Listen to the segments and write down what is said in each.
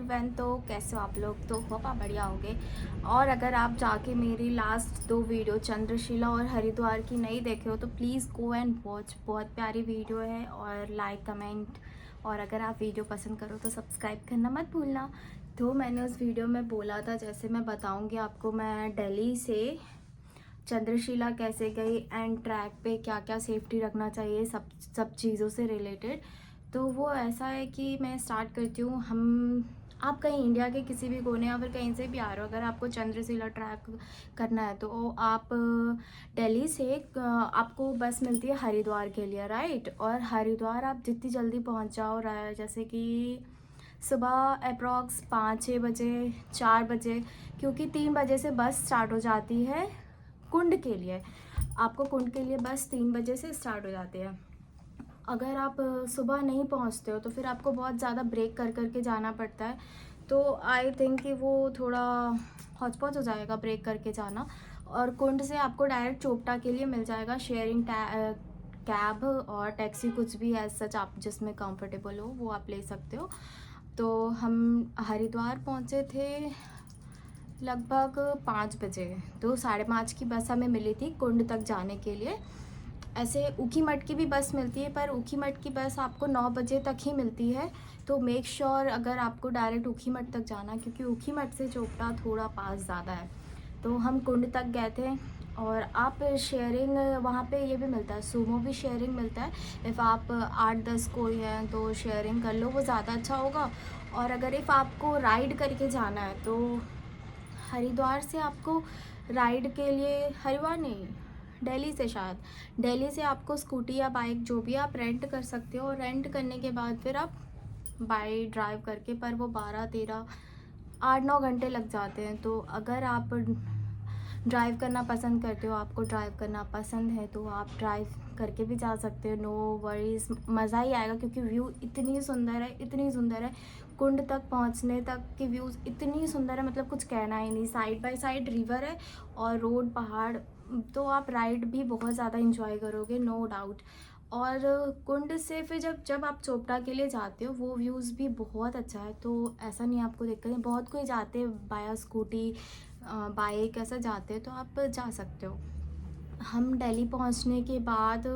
Everyone. तो कैसे हो आप लोग? तो होप आप बढ़िया होगे। और अगर आप जाके मेरी लास्ट 2 वीडियो चंद्रशिला और हरिद्वार की नहीं देखे हो तो प्लीज़ गो एंड वॉच। बहुत प्यारी वीडियो है। और लाइक कमेंट, और अगर आप वीडियो पसंद करो तो सब्सक्राइब करना मत भूलना। तो मैंने उस वीडियो में बोला था, जैसे मैं बताऊँगी आपको, मैं दिल्ली से चंद्रशिला कैसे गई एंड ट्रैक पे क्या क्या सेफ्टी रखना चाहिए, सब चीज़ों से रिलेटेड। तो वो ऐसा है कि मैं स्टार्ट करती हूँ। आप कहीं इंडिया के किसी भी कोने या फिर कहीं से भी आ रहे हो, अगर आपको चंद्रशिला ट्रैक करना है तो आप दिल्ली से आपको बस मिलती है हरिद्वार के लिए, राइट। और हरिद्वार आप जितनी जल्दी पहुँच जाओ, जैसे कि सुबह अप्रॉक्स 5-6 बजे, 4 बजे, क्योंकि 3 बजे से बस स्टार्ट हो जाती है कुंड के लिए। आपको कुंड के लिए बस 3 बजे से स्टार्ट हो जाती है। अगर आप सुबह नहीं पहुंचते हो तो फिर आपको बहुत ज़्यादा ब्रेक कर करके जाना पड़ता है। तो आई थिंक कि वो थोड़ा हौच-पौच हो जाएगा ब्रेक करके जाना। और कुंड से आपको डायरेक्ट चोपटा के लिए मिल जाएगा शेयरिंग कैब और टैक्सी, कुछ भी एज सच आप जिसमें कंफर्टेबल हो वो आप ले सकते हो। तो हम हरिद्वार पहुंचे थे लगभग 5 बजे। तो 5:30 की बस हमें मिली थी कुंड तक जाने के लिए। ऐसे ऊखीमठ की भी बस मिलती है, पर ऊखीमठ की बस आपको 9 बजे तक ही मिलती है। तो मेक श्योर अगर आपको डायरेक्ट ऊखीमठ तक जाना, क्योंकि ऊखीमठ से चोपटा थोड़ा पास ज़्यादा है। तो हम कुंड तक गए थे। और आप शेयरिंग वहाँ पे ये भी मिलता है, सूमो भी शेयरिंग मिलता है। इफ़ आप 8-10 कोई हैं तो शेयरिंग कर लो, वो ज़्यादा अच्छा होगा। और अगर इफ़ आपको राइड करके जाना है तो हरिद्वार से आपको राइड के लिए, हरिद्वार नहीं, दिल्ली से, शायद दिल्ली से आपको स्कूटी या बाइक जो भी आप रेंट कर सकते हो। रेंट करने के बाद फिर आप बाई ड्राइव करके, पर वो 12-13, 8-9 घंटे लग जाते हैं। तो अगर आप ड्राइव करना पसंद करते हो, आपको ड्राइव करना पसंद है, तो आप ड्राइव करके भी जा सकते हो। नो वरीज, मज़ा ही आएगा, क्योंकि व्यू इतनी सुंदर है, इतनी सुंदर है। कुंड तक पहुंचने तक की व्यूज़ इतनी सुंदर है, मतलब कुछ कहना ही नहीं। साइड बाय साइड रिवर है और रोड, पहाड़। तो आप राइड भी बहुत ज़्यादा इंजॉय करोगे, नो डाउट। और कुंड से फिर जब जब आप चोपटा के लिए जाते हो, वो व्यूज़ भी बहुत अच्छा है। तो ऐसा नहीं आपको दिक्कत है, बहुत कोई जाते हैं बाया स्कूटी, बाइक ऐसा जाते हैं, तो आप जा सकते हो। हम दिल्ली पहुंचने के बाद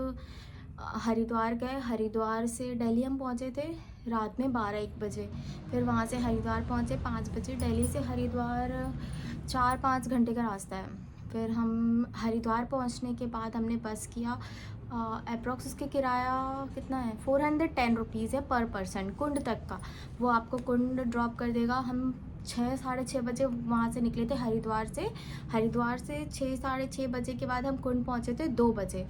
हरिद्वार गए। हरिद्वार से दिल्ली हम पहुंचे थे रात में 12-1 बजे। फिर वहां से हरिद्वार पहुंचे 5 बजे। दिल्ली से हरिद्वार 4-5 घंटे का रास्ता है। फिर हम हरिद्वार पहुंचने के बाद हमने बस किया। अप्रॉक्स उसके किराया कितना है, 410 रुपीज़ है पर पर्सन कुंड तक का। वो आपको कुंड ड्रॉप कर देगा। हम 6-6:30 बजे वहाँ से निकले थे हरिद्वार से। हरिद्वार से 6-6:30 बजे के बाद हम कुंड पहुँचे थे 2 बजे।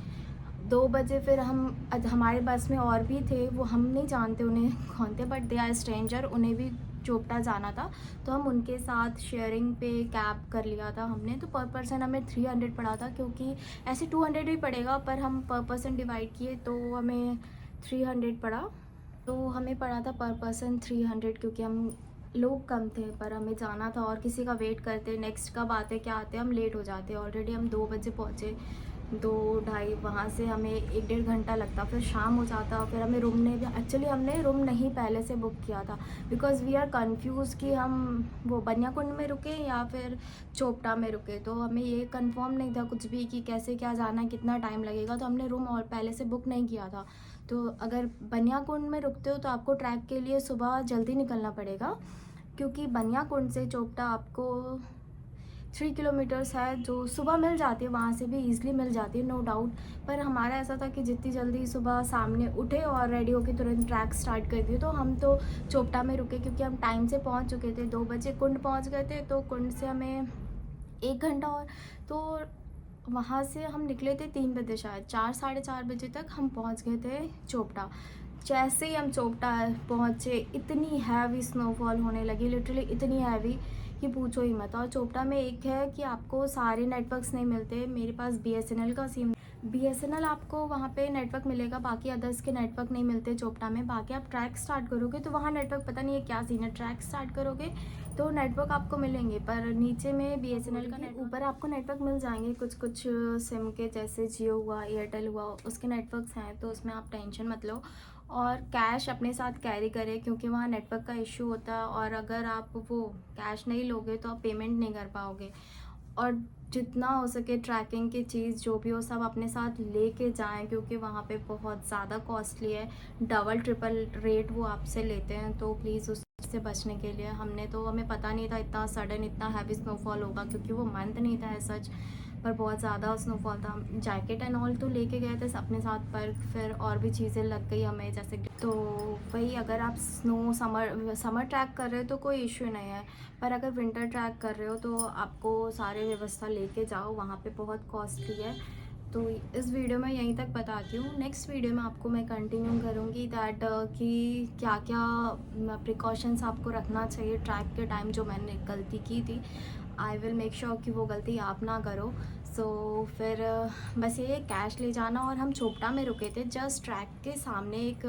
2 बजे फिर हमारे बस में और भी थे, वो हम नहीं जानते उन्हें कौन थे, बट दे आर स्ट्रेंजर, उन्हें भी चोपटा जाना था। तो हम उनके साथ शेयरिंग पे कैब कर लिया था हमने। तो पर पर्सन हमें 300 पड़ा था, क्योंकि ऐसे 200 भी पड़ेगा, पर हम पर पर्सन डिवाइड किए तो हमें 300 पड़ा। तो हमें पड़ा था पर पर्सन 300, क्योंकि हम लोग कम थे, पर हमें जाना था और किसी का वेट करते नेक्स्ट कब आते क्या आते, हम लेट हो जाते। ऑलरेडी हम 2 बजे पहुँचे, 2-2:30, वहाँ से हमें 1-1.5 घंटा लगता, फिर शाम हो जाता। फिर हमें रूम ने भी, एक्चुअली हमने रूम नहीं पहले से बुक किया था, बिकॉज़ वी आर कन्फ्यूज़ कि हम वो बनियाकुंड में रुके या फिर चोपटा में रुके। तो हमें ये कंफर्म नहीं था कुछ भी कि कैसे क्या जाना है, कितना टाइम लगेगा। तो हमने रूम और पहले से बुक नहीं किया था। तो अगर बनियाकुंड में रुकते हो तो आपको ट्रैक के लिए सुबह जल्दी निकलना पड़ेगा, क्योंकि बनियाकुंड से चोपटा आपको 3 किलोमीटर्स है, जो सुबह मिल जाती है, वहाँ से भी ईज़िली मिल जाती है, नो डाउट। पर हमारा ऐसा था कि जितनी जल्दी सुबह सामने उठे और रेडी होके तुरंत ट्रैक स्टार्ट कर दिए। तो हम तो चोपटा में रुके, क्योंकि हम टाइम से पहुँच चुके थे। 2 बजे कुंड पहुँच गए थे, तो कुंड से हमें 1 घंटा और, तो वहाँ से हम निकले थे 3 बजे, शायद 4-4:30 बजे तक हम पहुँच गए थे चोपटा। जैसे ही हम चोपटा पहुँचे, इतनी हैवी स्नोफॉल होने लगी, लिटरली इतनी हैवी कि पूछो ही मत। और चोपटा में एक है कि आपको सारे नेटवर्क्स नहीं मिलते। मेरे पास बीएसएनएल का सिम, बीएसएनएल आपको वहाँ पे नेटवर्क मिलेगा, बाकी अदर्स के नेटवर्क नहीं मिलते चोपटा में। बाकी आप ट्रैक स्टार्ट करोगे तो वहाँ नेटवर्क पता नहीं है क्या सीन है, ट्रैक स्टार्ट करोगे तो नेटवर्क आपको मिलेंगे, पर नीचे में बीएसएनएल का नेटवर्क, ऊपर आपको नेटवर्क मिल जाएंगे कुछ कुछ सिम के, जैसे जियो हुआ, एयरटेल हुआ, उसके नेटवर्क्स हैं, तो उसमें आप टेंशन मत लो। और कैश अपने साथ कैरी करें क्योंकि वहाँ नेटवर्क का इशू होता है, और अगर आप वो कैश नहीं लोगे तो आप पेमेंट नहीं कर पाओगे। और जितना हो सके ट्रैकिंग की चीज़ जो भी हो सब अपने साथ लेके जाएं, क्योंकि वहाँ पे बहुत ज़्यादा कॉस्टली है, डबल ट्रिपल रेट वो आपसे लेते हैं। तो प्लीज़ उस से बचने के लिए हमें पता नहीं था इतना सडन इतना हैवी स्नोफॉल होगा, क्योंकि वो मंथ नहीं था सच, पर बहुत ज़्यादा स्नोफॉल था। जैकेट एंड ऑल तो लेके गए थे अपने साथ, पर फिर और भी चीज़ें लग गई हमें, जैसे तो वही अगर आप समर ट्रैक कर रहे हो तो कोई इशू नहीं है, पर अगर विंटर ट्रैक कर रहे हो तो आपको सारी व्यवस्था लेके जाओ, वहाँ पे बहुत कॉस्टली है। तो इस वीडियो में यहीं तक बताती हूँ। नेक्स्ट वीडियो में आपको मैं कंटिन्यू करूँगी दैट कि क्या क्या प्रिकॉशंस आपको रखना चाहिए ट्रैक के टाइम, जो मैंने गलती की थी। आई विल मेक श्योर कि वो गलती आप ना करो। फिर बस ये कैश ले जाना। और हम चोपटा में रुके थे, जस्ट ट्रैक के सामने एक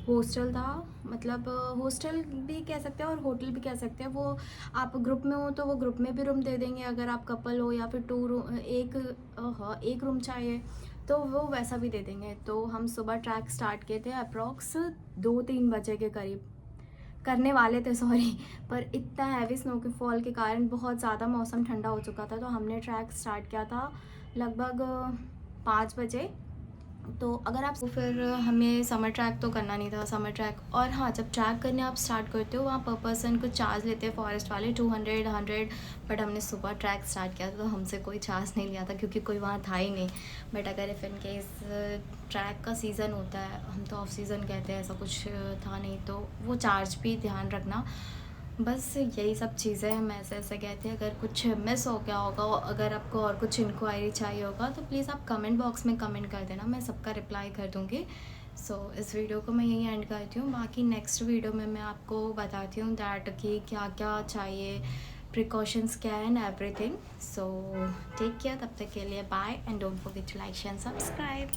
हॉस्टल था, मतलब हॉस्टल भी कह सकते हैं और होटल भी कह सकते हैं। वो आप ग्रुप में हो तो वो ग्रुप में भी रूम दे देंगे, अगर आप कपल हो या फिर एक रूम चाहिए तो वो वैसा भी दे देंगे। तो हम सुबह ट्रैक स्टार्ट किए थे अप्रॉक्स 2-3 बजे के करीब करने वाले थे, सॉरी, पर इतना हैवी स्नोफॉल के कारण बहुत ज़्यादा मौसम ठंडा हो चुका था। तो हमने ट्रैक स्टार्ट किया था लगभग 5 बजे। तो अगर आप फिर हमें समर ट्रैक तो करना नहीं था, समर ट्रैक। और हाँ, जब ट्रैक करने आप स्टार्ट करते हो वहाँ पर पर्सन कुछ चार्ज लेते हैं फॉरेस्ट वाले 200-100, बट हमने सुबह ट्रैक स्टार्ट किया था तो हमसे कोई चार्ज नहीं लिया था क्योंकि कोई वहाँ था ही नहीं। बट अगर इफ़ इन केस ट्रैक का सीज़न होता है, हम तो ऑफ सीज़न कहते हैं, ऐसा कुछ था नहीं, तो वो चार्ज भी ध्यान रखना। बस यही सब चीज़ें हम ऐसे कहते हैं। अगर कुछ मिस हो गया होगा, अगर आपको और कुछ इंक्वायरी चाहिए होगा तो प्लीज़ आप कमेंट बॉक्स में कमेंट कर देना, मैं सबका रिप्लाई कर दूँगी। इस वीडियो को मैं यहीं एंड करती हूँ। बाकी नेक्स्ट वीडियो में मैं आपको बताती हूँ दैट कि क्या क्या चाहिए, प्रिकॉशंस क्या है एंड एवरीथिंग। टेक केयर, तब तक के लिए bye and don't forget to like share and subscribe.